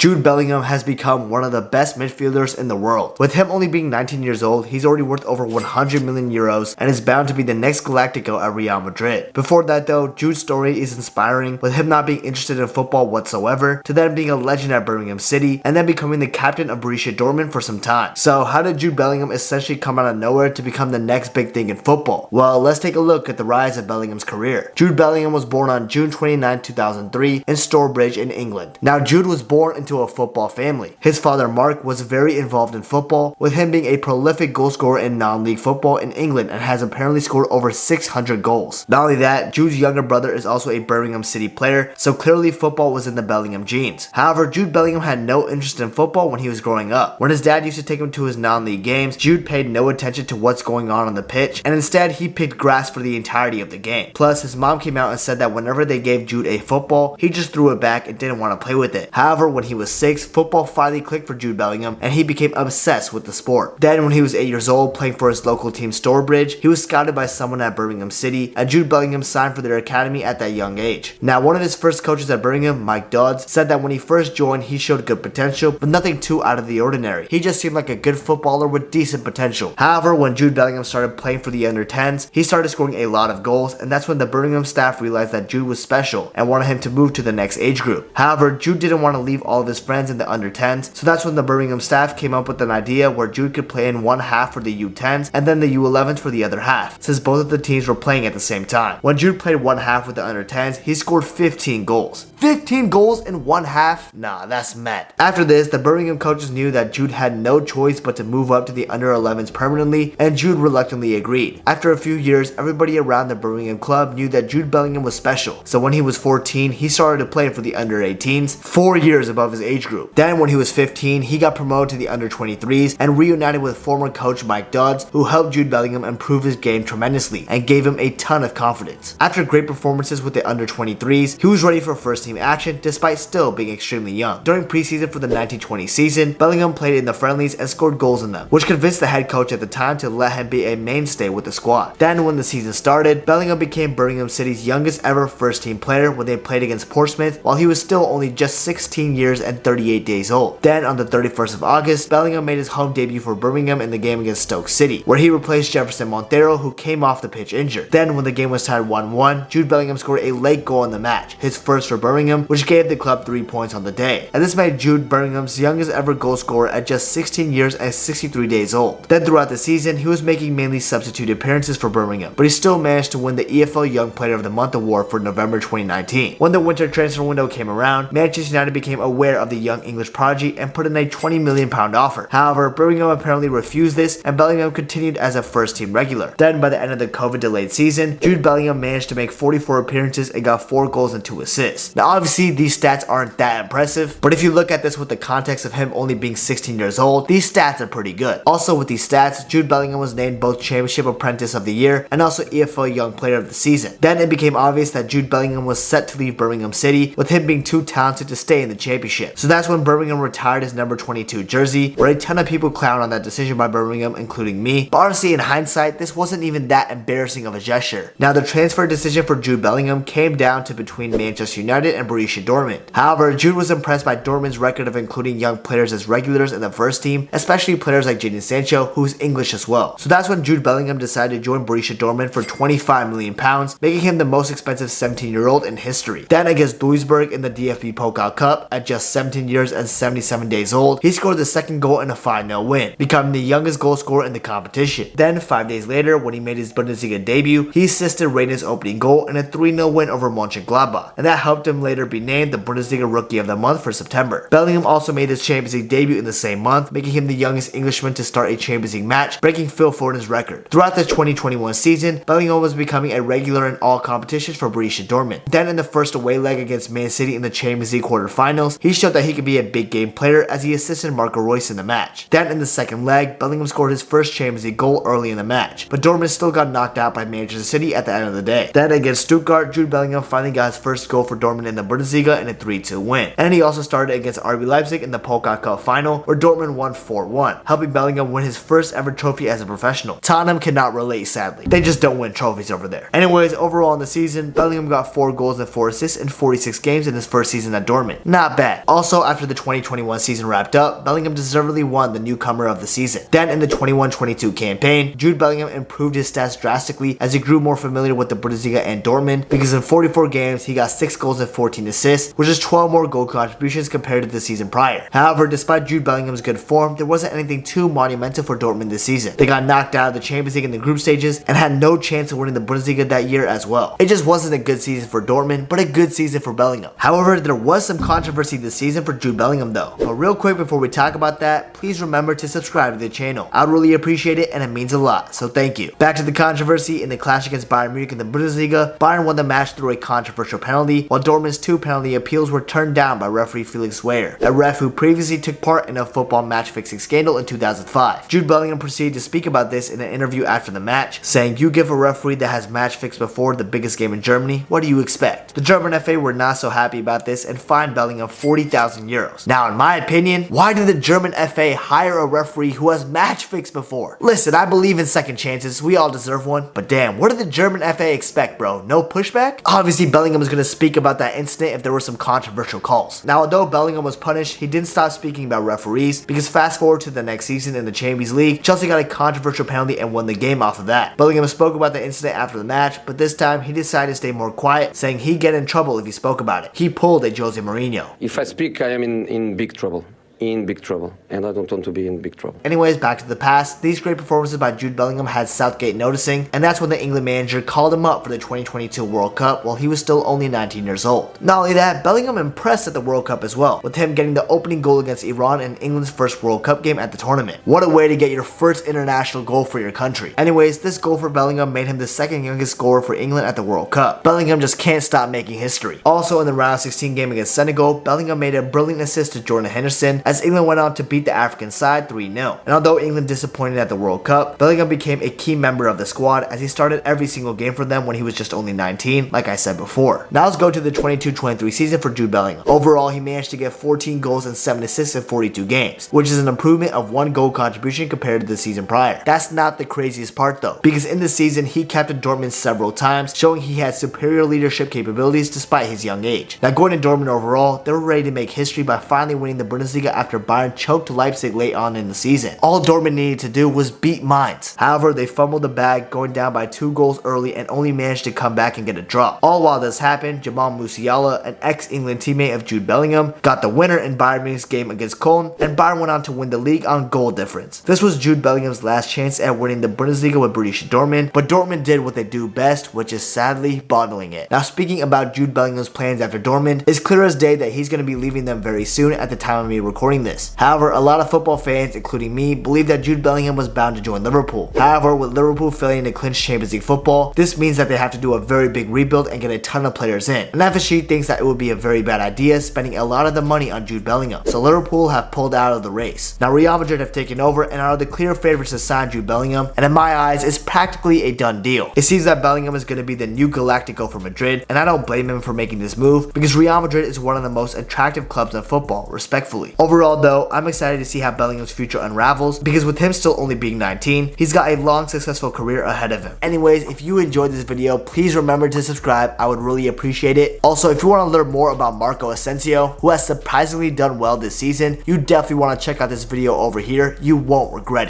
Jude Bellingham has become one of the best midfielders in the world. With him only being 19 years old, he's already worth over 100 million euros and is bound to be the next Galactico at Real Madrid. Before that though, Jude's story is inspiring, with him not being interested in football whatsoever, to then being a legend at Birmingham City, and then becoming the captain of Borussia Dortmund for some time. So how did Jude Bellingham essentially come out of nowhere to become the next big thing in football? Well, let's take a look at the rise of Bellingham's career. Jude Bellingham was born on June 29, 2003 in Stourbridge in England. Now Jude was born into a football family. His father Mark was very involved in football, with him being a prolific goalscorer in non-league football in England and has apparently scored over 600 goals. Not only that, Jude's younger brother is also a Birmingham City player, so clearly football was in the Bellingham genes. However, Jude Bellingham had no interest in football when he was growing up. When his dad used to take him to his non-league games, Jude paid no attention to what's going on the pitch, and instead he picked grass for the entirety of the game. Plus, his mom came out and said that whenever they gave Jude a football, he just threw it back and didn't want to play with it. However, when he was 6, football finally clicked for Jude Bellingham and he became obsessed with the sport. Then when he was 8 years old, playing for his local team Stourbridge, he was scouted by someone at Birmingham City, and Jude Bellingham signed for their academy at that young age. Now, one of his first coaches at Birmingham, Mike Dodds, said that when he first joined, he showed good potential, but nothing too out of the ordinary. He just seemed like a good footballer with decent potential. However, when Jude Bellingham started playing for the under-10s, he started scoring a lot of goals, and that's when the Birmingham staff realized that Jude was special and wanted him to move to the next age group. However, Jude didn't want to leave all of his friends in the under-10s, so that's when the Birmingham staff came up with an idea where Jude could play in one half for the U10s and then the U11s for the other half, since both of the teams were playing at the same time. When Jude played one half with the under-10s, he scored 15 goals. 15 goals in one half? Nah, that's mad. After this, the Birmingham coaches knew that Jude had no choice but to move up to the under-11s permanently, and Jude reluctantly agreed. After a few years, everybody around the Birmingham club knew that Jude Bellingham was special, so when he was 14, he started to play for the under-18s, 4 years above his age group. Then when he was 15, he got promoted to the under-23s and reunited with former coach Mike Dodds, who helped Jude Bellingham improve his game tremendously and gave him a ton of confidence. After great performances with the under-23s, he was ready for first team action despite still being extremely young. During preseason for the 1920 season, Bellingham played in the friendlies and scored goals in them, which convinced the head coach at the time to let him be a mainstay with the squad. Then when the season started, Bellingham became Birmingham City's youngest ever first team player when they played against Portsmouth, while he was still only just 16 years and 38 days old. Then on the 31st of August, Bellingham made his home debut for Birmingham in the game against Stoke City, where he replaced Jefferson Montero, who came off the pitch injured. Then when the game was tied 1-1, Jude Bellingham scored a late goal in the match, his first for Birmingham, which gave the club 3 points on the day. And this made Jude Birmingham's youngest ever goal scorer at just 16 years and 63 days old. Then throughout the season, he was making mainly substitute appearances for Birmingham, but he still managed to win the EFL Young Player of the Month award for November 2019. When the winter transfer window came around, Manchester United became aware of the young English prodigy and put in a £20 million offer. However, Birmingham apparently refused this, and Bellingham continued as a first team regular. Then by the end of the COVID delayed season, Jude Bellingham managed to make 44 appearances and got 4 goals and 2 assists. Now obviously these stats aren't that impressive, but if you look at this with the context of him only being 16 years old, these stats are pretty good. Also with these stats, Jude Bellingham was named both Championship Apprentice of the Year and also EFL Young Player of the Season. Then it became obvious that Jude Bellingham was set to leave Birmingham City, with him being too talented to stay in the championship. So that's when Birmingham retired his number 22 jersey, where a ton of people clown on that decision by Birmingham, including me, but honestly in hindsight, this wasn't even that embarrassing of a gesture. Now the transfer decision for Jude Bellingham came down to between Manchester United and Borussia Dortmund. However, Jude was impressed by Dortmund's record of including young players as regulars in the first team, especially players like Jadon Sancho, who's English as well. So that's when Jude Bellingham decided to join Borussia Dortmund for £25 million, making him the most expensive 17-year-old in history. Then against Duisburg in the DFB Pokal Cup, at just 17 years and 77 days old, he scored the second goal in a 5-0 win, becoming the youngest goal scorer in the competition. Then 5 days later, when he made his Bundesliga debut, he assisted Reyna's opening goal in a 3-0 win over Mönchengladbach, and that helped him later be named the Bundesliga Rookie of the Month for September. Bellingham also made his Champions League debut in the same month, making him the youngest Englishman to start a Champions League match, breaking Phil Foden's record. Throughout the 2021 season, Bellingham was becoming a regular in all competitions for Borussia Dortmund. Then in the first away leg against Man City in the Champions League quarterfinals, he showed that he could be a big game player as he assisted Marco Reus in the match. Then in the second leg, Bellingham scored his first Champions League goal early in the match, but Dortmund still got knocked out by Manchester City at the end of the day. Then against Stuttgart, Jude Bellingham finally got his first goal for Dortmund in the Bundesliga in a 3-2 win. And he also started against RB Leipzig in the Pokal Cup final, where Dortmund won 4-1, helping Bellingham win his first ever trophy as a professional. Tottenham cannot relate, sadly. They just don't win trophies over there. Anyways, overall in the season, Bellingham got 4 goals and 4 assists in 46 games in his first season at Dortmund. Not bad. Also, after the 2021 season wrapped up, Bellingham deservedly won the newcomer of the season. Then in the 21-22 campaign, Jude Bellingham improved his stats drastically as he grew more familiar with the Bundesliga and Dortmund, because in 44 games he got 6 goals and 14 assists, which is 12 more goal contributions compared to the season prior. However, despite Jude Bellingham's good form, there wasn't anything too monumental for Dortmund this season. They got knocked out of the Champions League in the group stages and had no chance of winning the Bundesliga that year as well. It just wasn't a good season for Dortmund, but a good season for Bellingham. However, there was some controversy this season for Jude Bellingham though. But real quick before we talk about that, please remember to subscribe to the channel. I would really appreciate it and it means a lot, so thank you. Back to the controversy. In the clash against Bayern Munich in the Bundesliga, Bayern won the match through a controversial penalty, while Dortmund's 2 penalty appeals were turned down by referee Felix Weyer, a ref who previously took part in a football match fixing scandal in 2005. Jude Bellingham proceeded to speak about this in an interview after the match, saying, "You give a referee that has match fixed before the biggest game in Germany, what do you expect?" The German FA were not so happy about this and fined Bellingham 40,000 euros. Now in my opinion, why did the German FA hire a referee who has match fixed before? Listen, I believe in second chances, we all deserve one, but damn, what did the German FA expect, bro? No pushback? Obviously Bellingham was going to speak about that incident if there were some controversial calls. Now although Bellingham was punished, he didn't stop speaking about referees, because fast forward to the next season in the Champions League, Chelsea got a controversial penalty and won the game off of that. Bellingham spoke about the incident after the match, but this time he decided to stay more quiet, saying he'd get in trouble if he spoke about it. He pulled a Jose Mourinho. If I speak, I am in big trouble. And I don't want to be in big trouble. Anyways, back to the past. These great performances by Jude Bellingham had Southgate noticing, and that's when the England manager called him up for the 2022 World Cup while he was still only 19 years old. Not only that, Bellingham impressed at the World Cup as well, with him getting the opening goal against Iran in England's first World Cup game at the tournament. What a way to get your first international goal for your country. Anyways, this goal for Bellingham made him the second youngest scorer for England at the World Cup. Bellingham just can't stop making history. Also in the round 16 game against Senegal, Bellingham made a brilliant assist to Jordan Henderson as England went on to beat the African side 3-0. And although England disappointed at the World Cup, Bellingham became a key member of the squad as he started every single game for them when he was just only 19, like I said before. Now let's go to the 22-23 season for Jude Bellingham. Overall, he managed to get 14 goals and 7 assists in 42 games, which is an improvement of 1 goal contribution compared to the season prior. That's not the craziest part though, because in the season he captained Dortmund several times, showing he had superior leadership capabilities despite his young age. Now going to Dortmund overall, they were ready to make history by finally winning the Bundesliga after Bayern choked Leipzig late on in the season. All Dortmund needed to do was beat Mainz. However, they fumbled the bag, going down by 2 goals early and only managed to come back and get a draw. All while this happened, Jamal Musiala, an ex-England teammate of Jude Bellingham, got the winner in Bayern Munich's game against Köln, and Bayern went on to win the league on goal difference. This was Jude Bellingham's last chance at winning the Bundesliga with Borussia Dortmund, but Dortmund did what they do best, which is sadly bottling it. Now speaking about Jude Bellingham's plans after Dortmund, it's clear as day that he's going to be leaving them very soon at the time of me recording this. However, a lot of football fans, including me, believe that Jude Bellingham was bound to join Liverpool. However, with Liverpool failing to clinch Champions League football, this means that they have to do a very big rebuild and get a ton of players in. And FSG thinks that it would be a very bad idea spending a lot of the money on Jude Bellingham, so Liverpool have pulled out of the race. Now Real Madrid have taken over and are the clear favorites to sign Jude Bellingham, and in my eyes, it's practically a done deal. It seems that Bellingham is going to be the new Galactico for Madrid, and I don't blame him for making this move, because Real Madrid is one of the most attractive clubs in football, respectfully. Overall though, I'm excited to see how Bellingham's future unravels, because with him still only being 19, he's got a long successful career ahead of him. Anyways, if you enjoyed this video, please remember to subscribe, I would really appreciate it. Also, if you want to learn more about Marco Asensio, who has surprisingly done well this season, you definitely want to check out this video over here, you won't regret it.